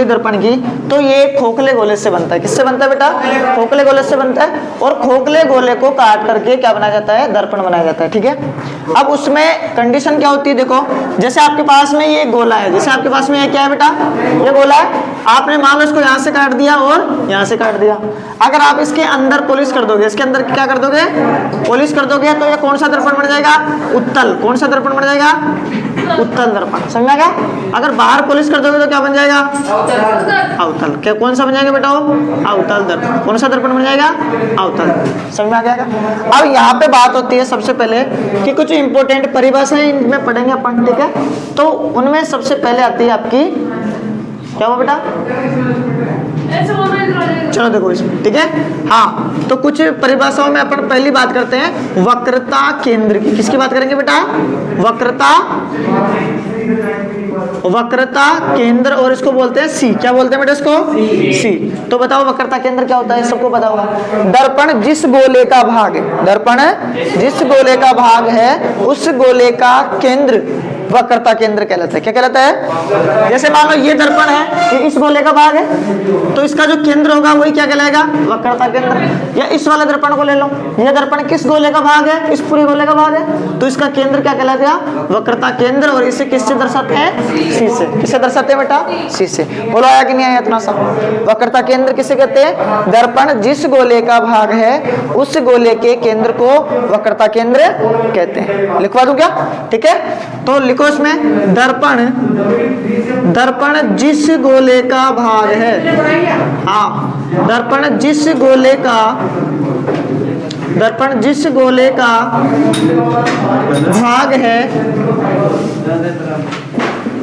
होगी दर्पण की, तो ये खोखले गोले से बनता है। किससे बनता है बेटा? खोखले गोले से बनता है। और खोखले गोले को काट करके क्या बनाया जाता है? दर्पण बनाया जाता है। ठीक है, अब उसमें कंडीशन क्या होती है? देखो, जैसे आपके पास में ये गोला है, जैसे आपके पास में ये क्या है बेटा? ये गोला है। आपने मान लो इसको यहाँ से काट दिया और यहाँ से काट दिया। अगर आप इसके अंदर पॉलिश कर दोगे, इसके अंदर क्या कर दोगे? पॉलिश कर दोगे, तो ये कौन सा दर्पण बन जाएगा? उत्तल। कौन सा दर्पण बन जाएगा? उत्तल दर्पण। समझ में आ गया? अगर बाहर पॉलिश कर दोगे तो क्या बन जाएगा? अवतल। क्या कौन सा बन जाएगा बेटा? अवतल दर्पण। कौन सा दर्पण बन जाएगा? अवतल। समझ में आ गया? अब यहाँ पे बात होती है सबसे पहले कि कुछ इंपॉर्टेंट परिभाषाएं इनमें पढ़ेंगे अपन। ठीक है, तो उनमें सबसे पहले आती है आपकी क्या हुआ बेटा? चलो देखो इसमें। ठीक है, हाँ, तो कुछ परिभाषाओं में अपन पहली बात करते हैं वक्रता केंद्र की। किसकी बात करेंगे बेटा? वक्रता केंद्र, और इसको बोलते हैं सी। क्या बोलते हैं बेटा इसको? सी। तो बताओ वक्रता केंद्र क्या होता है? सबको पता होगा। दर्पण जिस गोले का भाग है, दर्पण जिस गोले का भाग है उस गोले का केंद्र वक्रता केंद्र कहलाता है। क्या कहलाता है? जैसे मान लो ये दर्पण है, ये इस गोले का भाग है, तो इसका जो केंद्र होगा वही क्या कहलाएगा? वक्रता केंद्र। या इस वाले दर्पण को ले लो, ये दर्पण किस गोले का भाग है? इस पूरे गोले का भाग है, तो इसका केंद्र क्या कहलाएगा? वक्रता केंद्र। और इसे किससे दर्शाते हैं? सी से। किससे दर्शाते हैं बेटा? सी से। बोलो आया कि नहीं आया इतना सा? वक्रता केंद्र किसे कहते हैं? दर्पण जिस गोले का भाग है उस गोले के केंद्र को वक्रता केंद्र कहते हैं। लिखवा दूं क्या? ठीक है, तो लिखो इसमें दर्पण जिस गोले का भाग है, हाँ, दर्पण जिस गोले का भाग है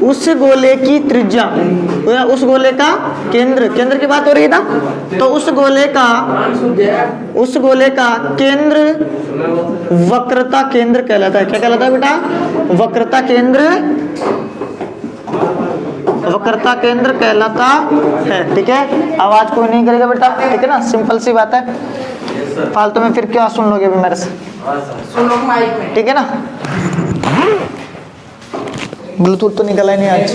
उस गोले की त्रिज्या, उस गोले का केंद्र, केंद्र की बात हो रही है ना, तो उस गोले का केंद्र वक्रता केंद्र कहलाता है। क्या कहलाता है बेटा? वक्रता केंद्र कहलाता है। ठीक है, आवाज कोई नहीं करेगा बेटा। ठीक है ना, सिंपल सी बात है। फालतू में फिर क्या सुन लोगे अभी मेरे से? ठीक है ना, ब्लूटूथ तो निकला ही नहीं आज,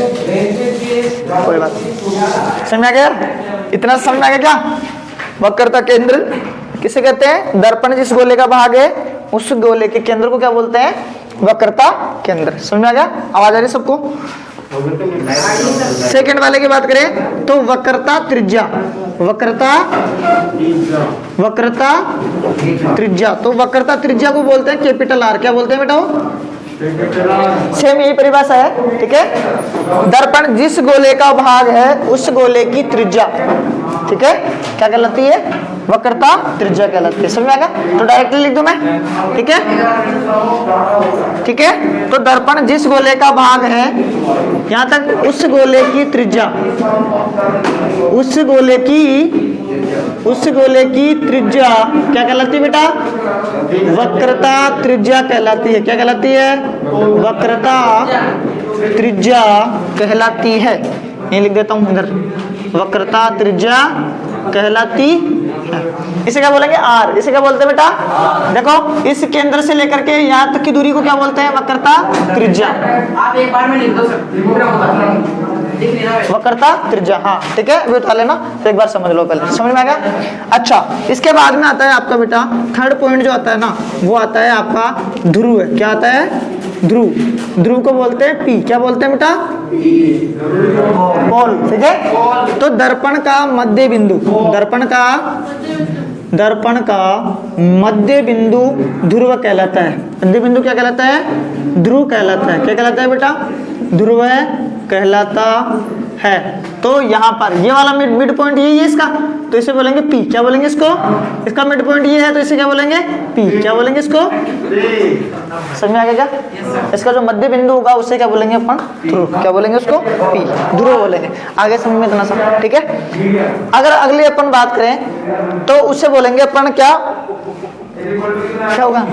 कोई बात नहीं। समझ में आ गया? इतना समझ में आ गया क्या? वक्रता केंद्र किसे कहते हैं? दर्पण जिस गोले का भाग है उस गोले के केंद्र को क्या बोलते हैं? वक्रता केंद्र। समझ में आ गया? आवाज आ रही सबको? सेकंड वाले की बात करें तो वक्रता त्रिज्या, तो वक्रता त्रिज्या को बोलते हैं कैपिटल आर। क्या बोलते हैं बेटा? सेम यही परिभाषा है। ठीक है, दर्पण जिस गोले का भाग है उस गोले की त्रिज्या, ठीक है, क्या कहलाती है? वक्रता त्रिज्या कहलाती है। समझ में आएगा? तो डायरेक्टली लिख दूं मैं। ठीक है, ठीक है, तो दर्पण जिस गोले का भाग है, यहां तक उस गोले की त्रिज्या, उस गोले की त्रिज्या क्या कहलाती है बेटा? वक्रता त्रिज्या कहलाती है। क्या कहलाती है? वक्रता त्रिज्या कहलाती है। ये लिख देता हूं इधर, वक्रता त्रिज्या कहलाती है। इसे क्या बोलेंगे? आर। इसे क्या बोलते हैं बेटा? देखो, इस केंद्र से लेकर के यहाँ तक की दूरी को क्या बोलते हैं? वक्रता त्रिज्या। आप एक बार में लिख दो सर, वक्रता त्रिज्या। हाँ ठीक है, वो उठा लेना, तो एक बार समझ लो पहले। समझ में आ गया? अच्छा, इसके बाद में आता है आपका बेटा थर्ड पॉइंट जो आता है ना, वो आता है आपका ध्रुव। क्या आता है? ध्रुव। ध्रुव को बोलते हैं पी। क्या बोलते हैं बेटा? पोल। ठीक है, तो दर्पण का मध्य बिंदु, दर्पण का मध्य बिंदु ध्रुव कहलाता है। मध्य बिंदु क्या कहलाता है? ध्रुव कहलाता है। क्या कहलाता है बेटा? ध्रुव कहलाता है। तो यहाँ पर ये वाला मिड पॉइंट यही है इसका, तो इसे बोलेंगे पी। क्या बोलेंगे इसको? इसका मिड पॉइंट ये है, तो इसे क्या बोलेंगे? पी। क्या बोलेंगे इसको? समझ में आ गया क्या? इसका जो मध्य बिंदु होगा उसे क्या बोलेंगे अपन? ध्रुव। क्या बोलेंगे उसको? पी। ध्रुव बोलेंगे। आगे समझ में इतना सा, ठीक है। अगर अगली अपन बात करें तो उसे बोलेंगे अपन क्या होगा?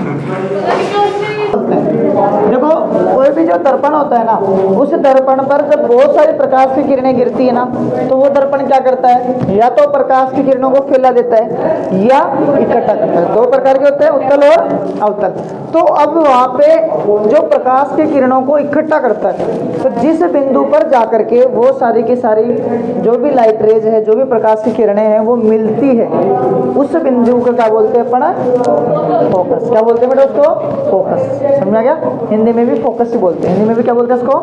देखो कोई भी जो दर्पण होता है ना, उस दर्पण पर जब बहुत सारी प्रकाश की किरणें गिरती है ना, तो वो दर्पण क्या करता है, या तो प्रकाश की किरणों को फैला देता है या इकट्ठा करता है। दो प्रकार के होते हैं, उत्तल और अवतल। तो अब वहाँ पे जो प्रकाश की किरणों को इकट्ठा करता है, तो जिस बिंदु पर जाकर के वो सारी की सारी जो भी लाइट रेज है, जो भी प्रकाश की किरणें हैं वो मिलती है, उस बिंदु को क्या बोलते हैं अपन, फोकस। क्या बोलते हैं बेटा उसको, फोकस। समझ आ गया? हिंदी में भी फोकस ही बोलते हैं, हिंदी में भी क्या बोलते हैं उसको,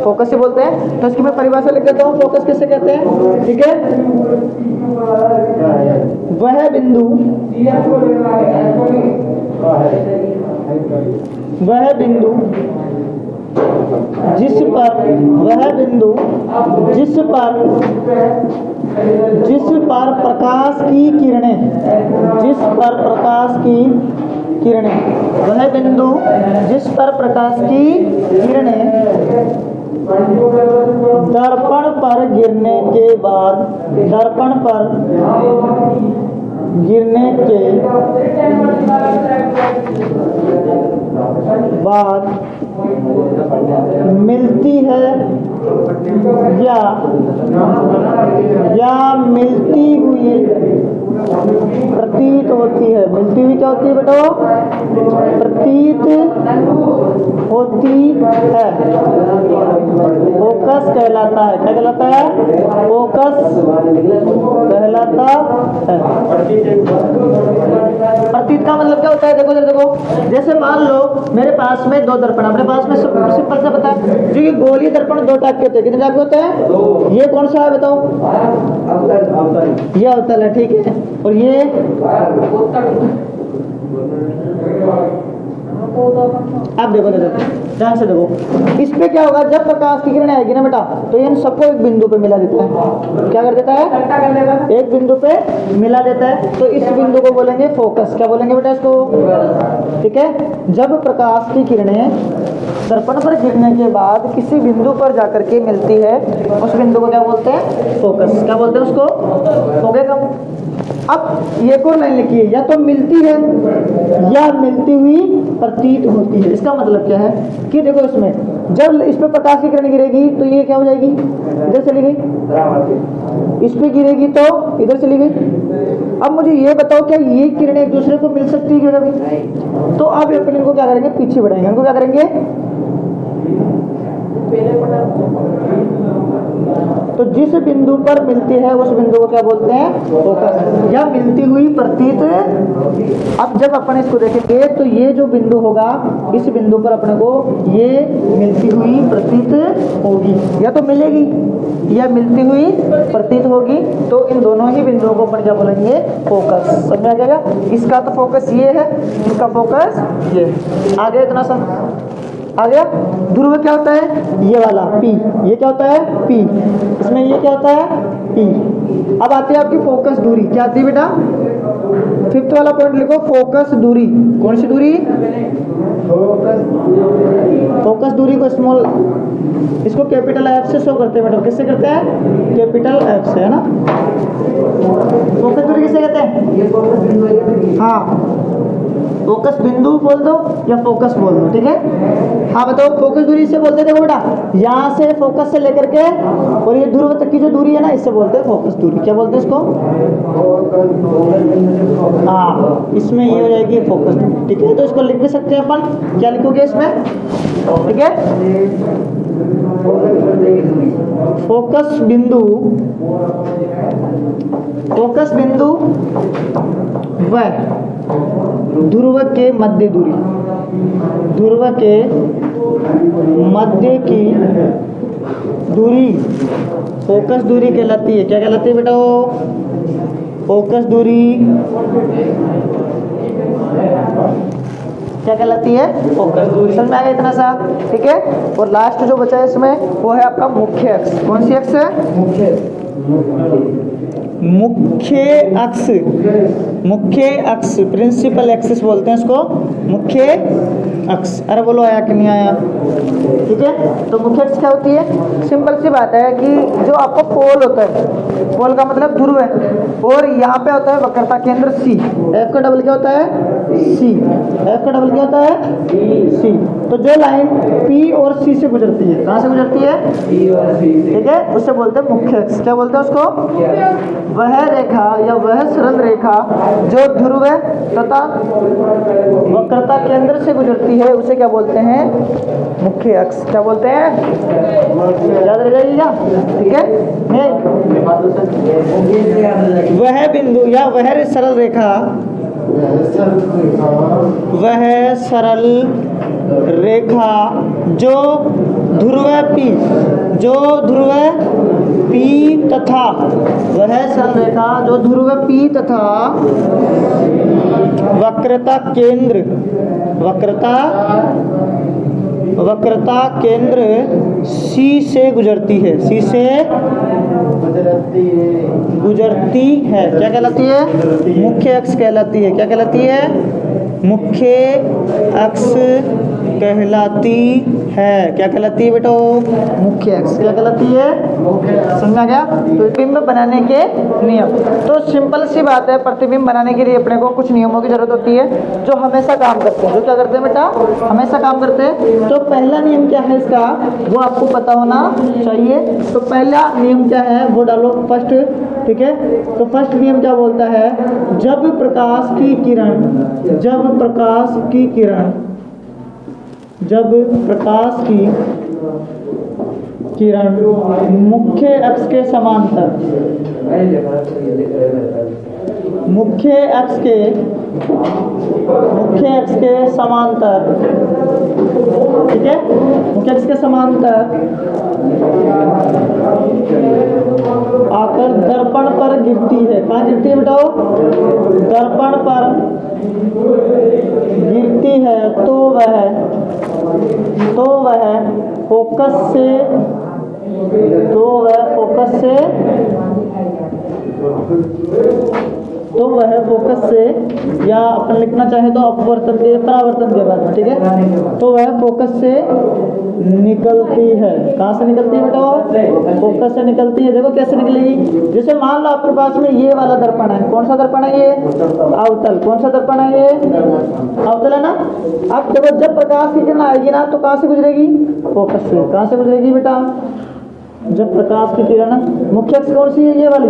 फोकस ही बोलते हैं। तो इसकी मैं परिभाषा लिख देता हूँ, फोकस किसे कहते हैं, ठीक है। वह बिंदु जिस पर प्रकाश की किरणें, वह बिंदु जिस पर प्रकाश की किरणें दर्पण पर गिरने के बाद मिलती है या मिलती हुई प्रतीत होती है। मिलती हुई क्या होती है बेटा, प्रतीत होती है, फोकस कहलाता है। क्या कहलाता है, फोकस कहलाता है। प्रतीत का मतलब क्या होता है, देखो जैसे मान लो मेरे पास में दो दर्पण, अपने पास में सिंपल सा पता है, जो कि गोलीय दर्पण दो टाइप के होते हैं। कितने टाइप के होते हैं, ये कौन सा है बताओ, ये अवतल है, ठीक है। और ये आप देखो ध्यान से देखो, इस पे क्या होगा, जब प्रकाश की किरण आएगी ना बेटा, तो इन सबको एक बिंदु पे मिला देता है। क्या कर देता है, एक बिंदु पे मिला देता है। तो इस बिंदु को बोलेंगे फोकस। क्या बोलेंगे बेटा इसको, ठीक है। जब प्रकाश की किरणें दर्पण पर गिरने के बाद किसी बिंदु पर जाकर के मिलती है, उस बिंदु को क्या बोलते हैं, फोकस। क्या बोलते हैं उसको, हो गया। अब ये को लाइन लिखिए, या तो मिलती है या मिलती हुई प्रतीत होती है। इसका मतलब क्या है कि देखो इसमें जब इस पे प्रकाश की किरण गिरेगी तो ये क्या हो जाएगी, इधर चली गई, इस पे गिरेगी तो इधर चली गई। अब मुझे ये बताओ, क्या ये किरणें एक दूसरे को मिल सकती है कभी? तो अब अपन इनको क्या करेंगे, पीछे बढ़ाएंगे। इनको क्या करेंगे, तो जिस बिंदु पर मिलती है उस बिंदु को क्या बोलते हैं, फोकस या मिलती हुई प्रतीत। अब जब अपन इसको देखेंगे तो ये जो बिंदु होगा, इस बिंदु पर अपने को ये मिलती हुई प्रतीत होगी, या तो मिलेगी या मिलती हुई प्रतीत होगी। तो इन दोनों ही बिंदुओं को अपन क्या बोलेंगे, फोकस। समझ आ जाएगा? इसका तो फोकस ये है, इसका फोकस ये। आगे इतना सा आ गया। ध्रुव क्या होता है, ये वाला पी, ये क्या होता है, पी। इसमें ये क्या होता है, पी। अब आती है आपकी फोकस दूरी। क्या आती है बेटा, फिफ्थ वाला पॉइंट लिखो, फोकस दूरी। कौन सी दूरी, फोकस दूरी को स्मॉल, इसको कैपिटल एफ से शो करते हैं बेटा। किससे करते हैं, कैपिटल एफ से, है ना। फोकस दूरी किससे कहते हैं, हाँ, फोकस बिंदु बोल दो या फोकस बोल दो, ठीक है। हाँ बताओ, फोकस दूरी इससे बोलते हैं, देखो बेटा, यहाँ से फोकस से लेकर के और ये ध्रुव तक की जो दूरी है ना, इससे बोलते हैं फोकस दूरी। क्या बोलते हैं इसको, हाँ, इसमें ये हो जाएगी फोकस दूरी, ठीक है। तो इसको लिख भी सकते हैं अपन। क्या लिखोगे इसमें, ठीक है, फोकस बिंदु वह ध्रुव के मध्य दूरी, ध्रुव के मध्य की दूरी फोकस दूरी कहलाती है। क्या कहलाती है बेटा, वो फोकस दूरी क्या कहलाती है, फोकस दूरी। समझ में आ गया इतना सा, ठीक है। और लास्ट जो बचा है इसमें वो है आपका मुख्य अक्ष। कौन सी अक्ष है, मुख्य अक्ष, मुख्य अक्ष, प्रिंसिपल एक्सिस बोलते हैं इसको, मुख्य अक्ष। अरे बोलो आया कि नहीं आया, ठीक है। तो मुख्य अक्ष क्या होती है, सिंपल सी बात है कि जो आपका पोल होता है, पोल का मतलब ध्रुव है, और यहाँ पे होता है वक्रता केंद्र सी। एफ का डबल क्या होता है? सी। एफ का डबल क्या होता है? सी। तो जो लाइन पी और सी से गुजरती है, कहाँ से गुजरती है? ठीक है, उससे बोलते हैं मुख्य अक्ष। क्या बोलते हैं उसको? वह रेखा या वह सरल रेखा जो ध्रुव है तथा वक्रता केंद्र से गुजरती है उसे क्या बोलते हैं? मुख्य अक्ष। क्या बोलते हैं? याद रह जाइएगा, ठीक है। वह बिंदु या वह सरल रेखा, वह सरल रेखा जो ध्रुव पी, जो ध्रुव पी तथा, वह सरल रेखा जो ध्रुव पी तथा वक्रता केंद्र, वक्रता केंद्र सी से गुजरती है, सी से गुजरती है। क्या कहलाती है? मुख्य अक्ष कहलाती है। क्या कहलाती है? मुख्य अक्ष कहलाती है। क्या कहलाती है बेटो? मुख्य अक्ष। क्या कहलाती है? समझ में आ गया? तो प्रतिबिंब बनाने के नियम, तो सिंपल सी बात है, प्रतिबिंब बनाने के लिए अपने को कुछ नियमों की जरूरत होती है जो हमेशा काम करते हैं। जो क्या करते हैं बेटा? हमेशा काम करते हैं। तो पहला नियम क्या है इसका, वो आपको पता होना चाहिए। तो पहला नियम क्या है वो डालो फर्स्ट, ठीक है। तो फर्स्ट नियम क्या बोलता है? जब प्रकाश की किरण, जब प्रकाश की किरण, जब प्रकाश की किरण मुख्य अक्ष के समांतर, मुख्य अक्ष के समांतर, ठीक है, मुख्य अक्ष के समांतर आकर दर्पण पर गिरती है। कहाँ गिरती है बेटाओ? दर्पण पर गिरती है तो वह फोकस से, तो वह फोकस से, या अपन लिखना चाहे तो अपवर्तन के परावर्तन के बाद में, ठीक है। तो वह फोकस से निकलती है। कहाँ से निकलती है बेटा? फोकस से निकलती है। देखो कैसे निकलेगी। जैसे मान लो आपके पास में ये वाला दर्पण है। कौन सा दर्पण है ये? अवतल। कौन सा दर्पण है ये? अवतल है ना। अब देखो जब प्रकाश की किरण आएगी ना तो कहाँ से गुजरेगी? फोकस से। कहाँ से गुजरेगी बेटा? जब प्रकाश की किरण मुख्य अक्ष कौन सी है? ये वाली,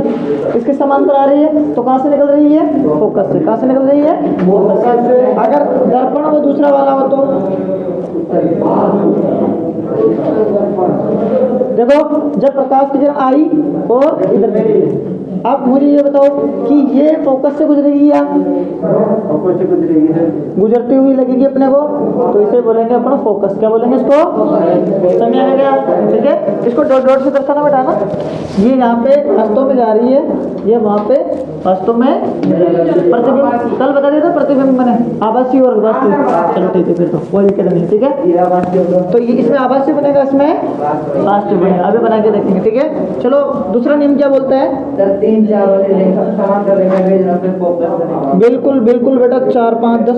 इसके समांतर आ रही है तो कहाँ से निकल रही है? फोकस से। कहाँ से निकल रही है? फोकस से। अगर दर्पण वो दूसरा वाला हो तो देखो जब प्रकाश की किरण आई और इधर निकली। अब मुझे ये बताओ कि ये फोकस से गुजरेगी या गुजरती हुई लगेगी अपने को, तो इसे बोलेंगे अपन फोकस। क्या बोलेंगे इसको? समझ आ गया, ठीक है। इसको डॉट डॉट से दर्शाना बेटा ना। ये यहाँ पे हस्तों में जा रही है, ये वहाँ पे हस्तों में प्रतिबिंब। कल बता दिया था प्रतिबिंब बने आभासी और वास्तविक। चलो ठीक है, फिर तो कोई दिक्कत नहीं, ठीक है। तो ये इसमें आभासी बनेगा, इसमें वास्तविक बनेगा। अभी बना के देखेंगे, ठीक है। चलो दूसरा नियम क्या बोलता है? बिल्कुल बिल्कुल बेटा, 4 5 10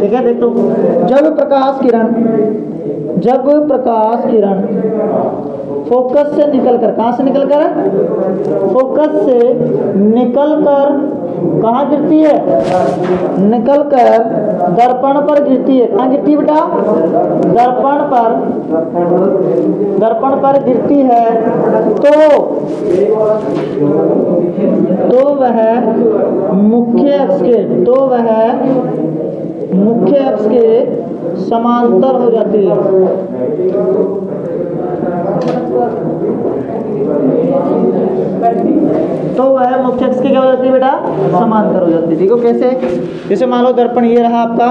ठीक है। देखो जब प्रकाश किरण फोकस से निकलकर, कहाँ से निकलकर? फोकस से निकलकर कहाँ गिरती है? निकलकर दर्पण पर गिरती है। कहाँ गिरती है बेटा? दर्पण पर गिरती है तो वह मुख्य अक्ष के समांतर हो जाती है। तो वह मुख्य अक्ष की क्या हो जाती है बेटा? समांतर हो जाती है। ठीक है, कैसे? जैसे मान लो दर्पण ये रहा आपका,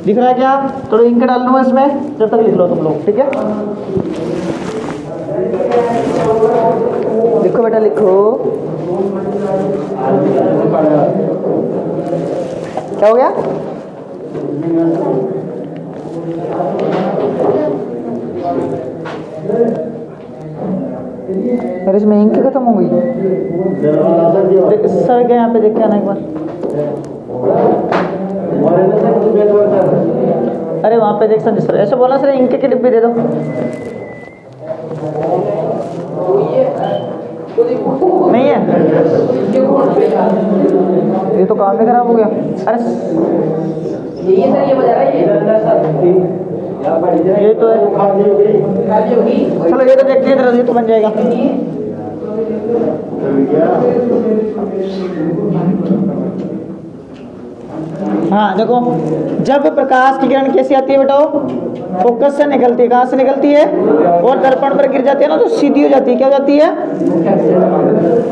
दिख रहा है क्या? थोड़ा इंक डाल लूंगा इसमें, जब तक लिख लो तुम लोग, ठीक है। लिखो बेटा लिखो। क्या हो गया? अरे इसमें इंक खत्म हो गई। सर क्या यहाँ पे देख के आना एक बार। अरे वहाँ पे देख सर, ऐसे बोला सर इंक की डिब्बी दे दो। नहीं है, ये तो काम ही खराब हो गया। अरे ये सर ये बजा रहा है ये तो है, खाली होगी। चलो ये तो देखते हैं, ये तो बन जाएगा। हाँ देखो, जब प्रकाश की किरण कैसी आती है बेटाओ, फोकस से निकलती है, कहाँ से निकलती है और दर्पण पर गिर जाती है ना, तो सीधी हो जाती है। क्या हो जाती है,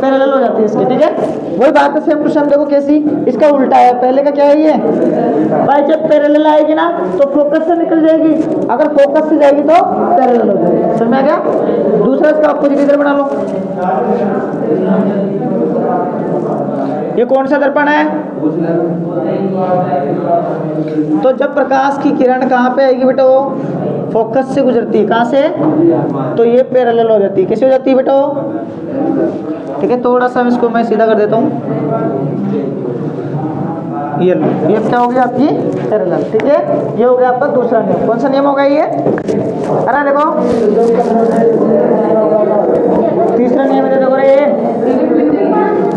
पैरेलल हो जाती है इसकी, ठीक है। वही बात है, सेम टू सेम। देखो कैसी, इसका उल्टा है, पहले का क्या है ये भाई, जब पैरेलल आएगी ना तो फोकस से निकल जाएगी, अगर फोकस से जाएगी तो पैरेलल हो जाएगी। समझ में आ गया। दूसरा इसका अपोजिट इधर बना लो। ये कौन सा दर्पण है, तो जब प्रकाश की किरण कहाँ पे आएगी बेटा, वो फोकस से गुजरती है, कहाँ से, तो ये पैरेलल हो जाती है। कैसे हो जाती है बेटा, ठीक है। थोड़ा सा इसको मैं सीधा कर देता हूँ, ये क्या हो गया आपकी पैरेलल, ठीक है। ये हो गया आपका दूसरा नियम। कौन सा नियम होगा ये, अरे देखो तीसरा नियम है, देखो रे,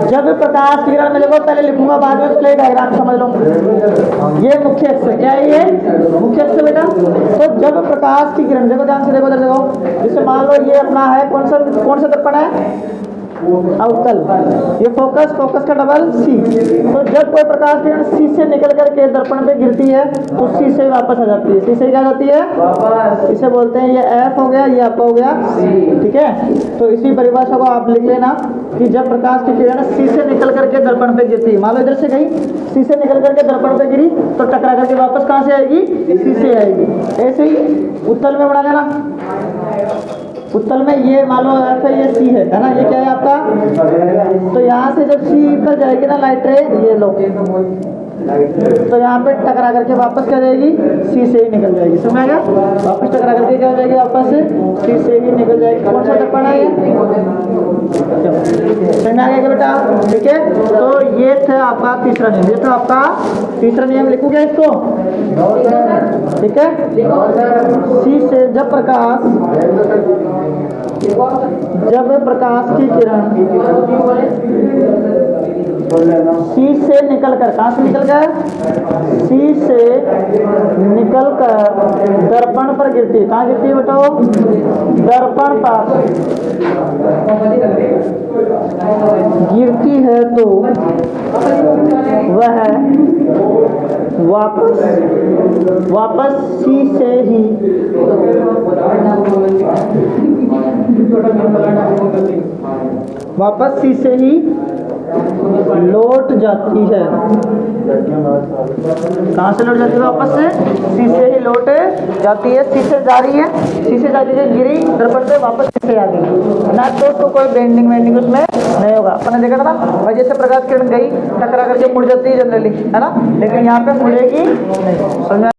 जब प्रकाश की किरण में, देखो पहले लिखूंगा बाद में प्ले डायग्राम समझ लो। ये मुख्य अक्ष क्या है, ये मुख्य अक्ष बेटा। तो जब प्रकाश की किरण, देखो ध्यान से देखो, इधर देखो, जैसे मान लो ये अपना है कौन सा दर्पण है, अवतल, ये फोकस का डबल सी। तो जब कोई प्रकाश किरण सी से निकल करके दर्पण पे गिरती है तो सी से वापस आ जाती है। सी से क्या जाती है वापस, इसे बोलते हैं, ये एफ हो गया, ये आपका हो गया सी, ठीक है। तो इसी परिभाषा को आप लिख लेना कि जब प्रकाश की किरण सी से निकल करके दर्पण पे गिरती है, मान लो इधर से गई, सी से निकल करके दर्पण पे गिरी, तो टकरा करके वापस कहाँ से आएगी, सी से आएगी। ऐसे ही उत्तल में बना लेना। उत्तल में ये मान लो एफ है, ये सी है ना, ये क्या है आपका। तो यहाँ से जब सी पर जाएगी ना लाइट रे, ये लो, तो यहाँ पे टकरा करके वापस क्या जाएगी, सी से ही निकल जाएगी। समझ आएगा, वापस टकरा करके क्या हो जाएगी, वापस सी से ही निकल जाएगी। कौन सा दर्पण है ये, समझ आ गया बेटा, ठीक है। तो ये था आपका तीसरा नियम, ये था आपका तीसरा नियम। लिखोगे इसको, ठीक है। सी से जब प्रकाश की किरण सी से निकलकर, कहाँ से निकलकर, सी से निकलकर दर्पण पर गिरती है। कहाँ गिरती है बताओ, दर्पण पर गिरती है तो वह वापस सी से ही लौट जाती है। कहाँ से लौट जाती है, वापस से सी से ही लौट जाती है। सी से जा रही है, सी से जाती है, गिरी दर्पण पे, वापस सी से आ गई ना, तो उसको कोई बेंडिंग उसमें नहीं होगा। अपने देखा था ना भाई, जैसे प्रकाश किरण गई टकरा करके मुड़ जाती है जनरली, है ना, लेकिन यहाँ पे मुड़ेगी नहीं। समझ